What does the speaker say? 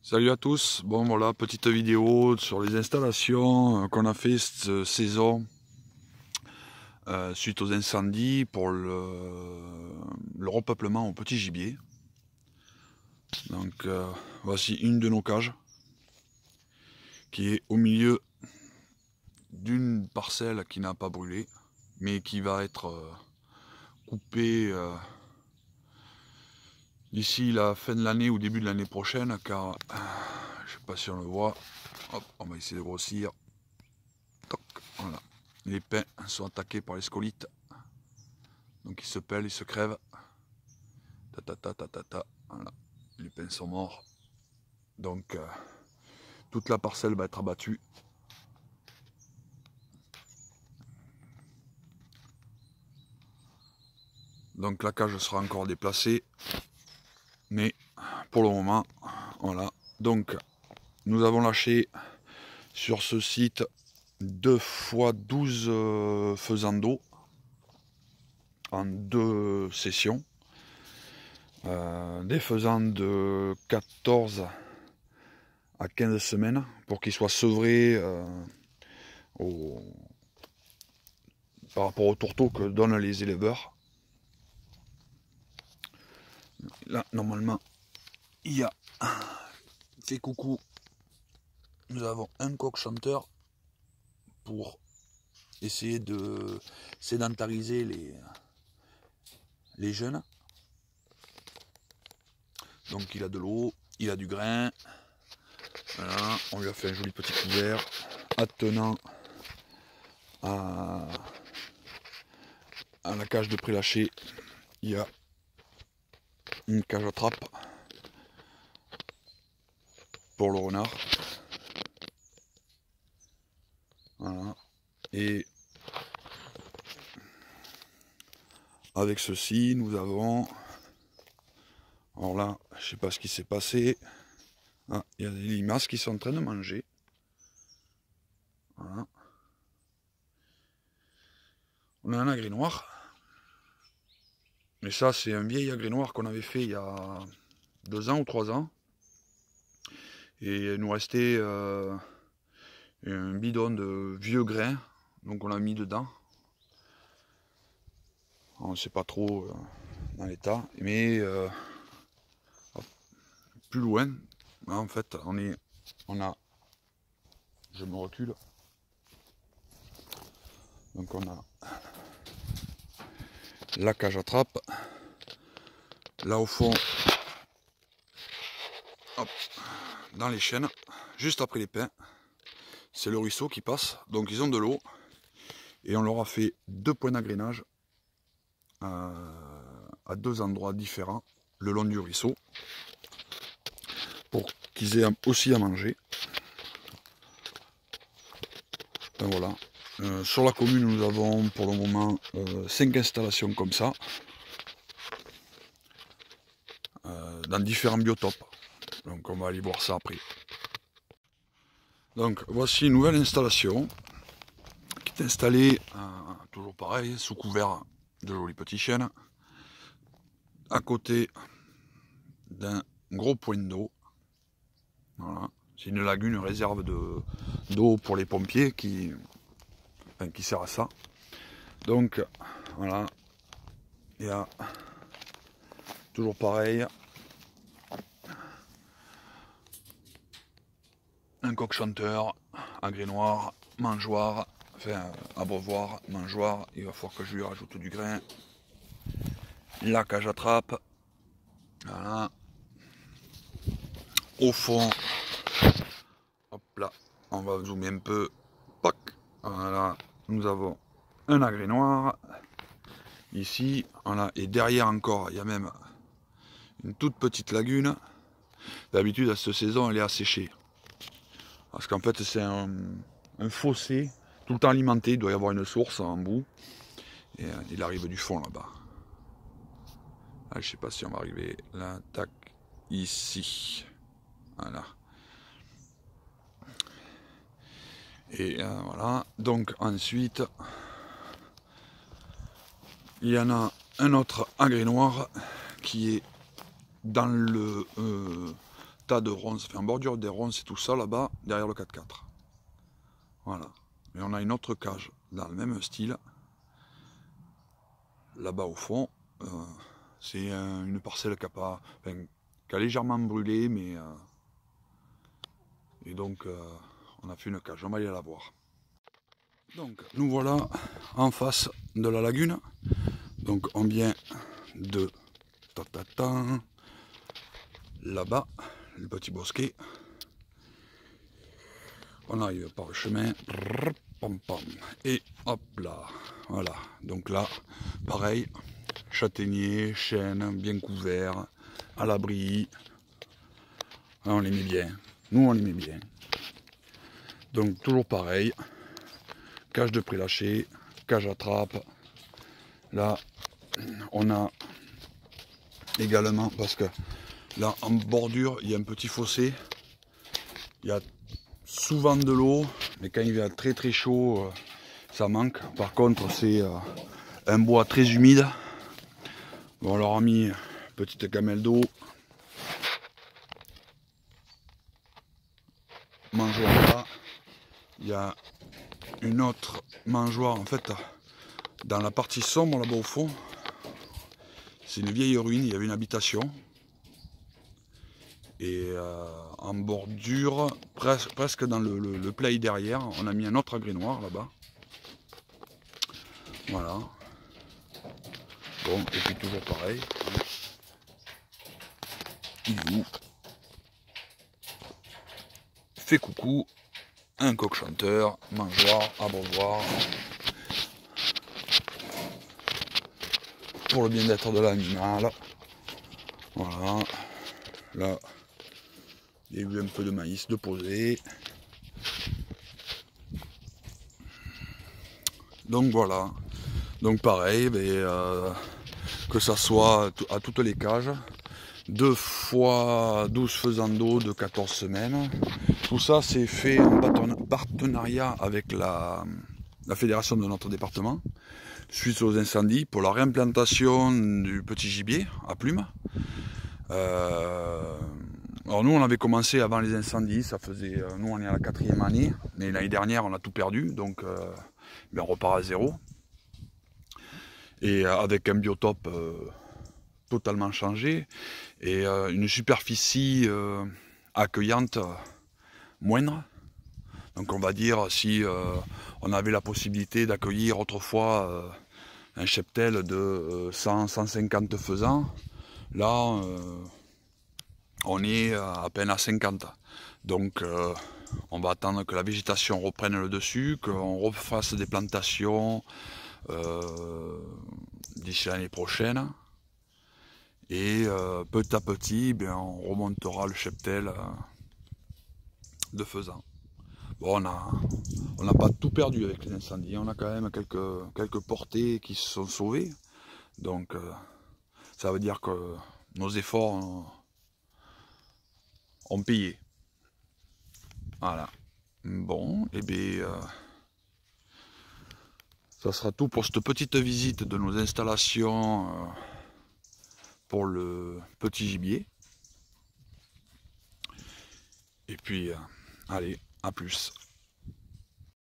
Salut à tous, bon voilà, petite vidéo sur les installations qu'on a fait cette saison suite aux incendies pour le repeuplement au petit gibier. Donc voici une de nos cages qui est au milieu d'une parcelle qui n'a pas brûlé mais qui va être coupée d'ici la fin de l'année ou début de l'année prochaine, car je sais pas si on le voit. Hop, on va essayer de grossir. Toc, voilà. Les pins sont attaqués par les scolites, donc ils se pèlent, ils se crèvent. Voilà. Les pins sont morts, donc toute la parcelle va être abattue. Donc la cage sera encore déplacée, mais pour le moment, voilà. Donc nous avons lâché sur ce site 2 x 12 faisans d'eau en 2 sessions. Des faisans de 14 à 15 semaines pour qu'ils soient sevrés par rapport aux tourteaux que donnent les éleveurs. Là, normalement, il y a fait coucou. Nous avons un coq chanteur pour essayer de sédentariser les jeunes. Donc il a de l'eau, il a du grain. Voilà, on lui a fait un joli petit couvert attenant à la cage de prélâché. Il y a une cage à trappe pour le renard. Voilà. Et avec ceci, nous avons... Alors là, je sais pas ce qui s'est passé. Ah, il y a des limaces qui sont en train de manger. Voilà. On a un agrès noir. Mais ça, c'est un vieil agrès noir qu'on avait fait il y a 2 ans ou 3 ans. Et il nous restait un bidon de vieux grains. Donc on l'a mis dedans. On ne sait pas trop dans l'état. Mais plus loin, en fait, on a... Je me recule. Donc on a la cage à trappe. Là au fond, hop, dans les chênes, juste après les pins, c'est le ruisseau qui passe. Donc ils ont de l'eau. Et on leur a fait 2 points d'agrénage à 2 endroits différents le long du ruisseau pour qu'ils aient aussi à manger. Et voilà. Sur la commune, nous avons pour le moment 5 installations comme ça, dans différents biotopes. Donc on va aller voir ça après. Donc voici une nouvelle installation qui est installée, toujours pareil, sous couvert de jolis petits chênes, à côté d'un gros point d'eau. Voilà. C'est une lagune, une réserve d'eau pour les pompiers qui sert à ça. Donc voilà, il y a toujours pareil, un coq chanteur, agrès noir, mangeoire, enfin abreuvoir, mangeoire, il va falloir que je lui rajoute du grain, la cage à trappe, voilà. Au fond, hop là, on va zoomer un peu, pac, voilà, nous avons un agrès noir, ici, voilà, et derrière encore, il y a même une toute petite lagune. D'habitude, à cette saison, elle est asséchée. Parce qu'en fait, c'est un fossé tout le temps alimenté. Il doit y avoir une source en bout. Et il arrive du fond là-bas. Là, je sais pas si on va arriver là. Tac. Ici. Voilà. Et voilà. Donc, ensuite, il y en a un autre agrès noir qui est dans tas de ronces, enfin en bordure des ronces et tout ça là-bas, derrière le 4x4. Voilà. Et on a une autre cage dans le même style. Là-bas au fond, c'est une parcelle qui a légèrement brûlé, mais et donc on a fait une cage, on va aller la voir. Donc nous voilà en face de la lagune. Donc on vient de là-bas, le petit bosquet. On arrive par le chemin. Et hop là, voilà. Donc là, pareil, châtaignier, chêne, bien couvert, à l'abri. On les met bien. Nous, on les met bien. Donc toujours pareil, cage de prélâché, cage à trappe. Là, on a également, parce que là, en bordure, il y a un petit fossé. Il y a souvent de l'eau, mais quand il fait très très chaud, ça manque. Par contre, c'est un bois très humide. Bon, on leur a mis une petite gamelle d'eau. Mangeoire là. Il y a une autre mangeoire, en fait, dans la partie sombre là-bas au fond. C'est une vieille ruine, il y avait une habitation. Et en bordure, presque dans le play derrière, on a mis un autre agré-noir là-bas. Voilà. Bon, et puis toujours pareil. Il fait coucou, un coq chanteur, mangeoire, abreuvoir. Pour le bien-être de l'animal. Voilà. Là, il y a eu un peu de maïs de poser. Donc voilà. Donc pareil, que ça soit à toutes les cages. 2 fois 12 faisans d'eau de 14 semaines. Tout ça c'est fait en partenariat avec la fédération de notre département, suite aux incendies, pour la réimplantation du petit gibier à plumes. Alors nous on avait commencé avant les incendies, ça faisait, nous on est à la 4e année, mais l'année dernière on a tout perdu, donc on repart à zéro. Et avec un biotope totalement changé, et une superficie accueillante moindre. Donc on va dire, si on avait la possibilité d'accueillir autrefois un cheptel de 100-150 faisans, là on est à peine à 50. Donc on va attendre que la végétation reprenne le dessus, qu'on refasse des plantations d'ici l'année prochaine. Et petit à petit, on remontera le cheptel de faisans. Bon, on n'a pas tout perdu avec les incendies, on a quand même quelques portées qui se sont sauvées. Donc ça veut dire que nos efforts ont payé. Voilà. Bon, et bien ça sera tout pour cette petite visite de nos installations pour le petit gibier. Et puis, allez, à plus.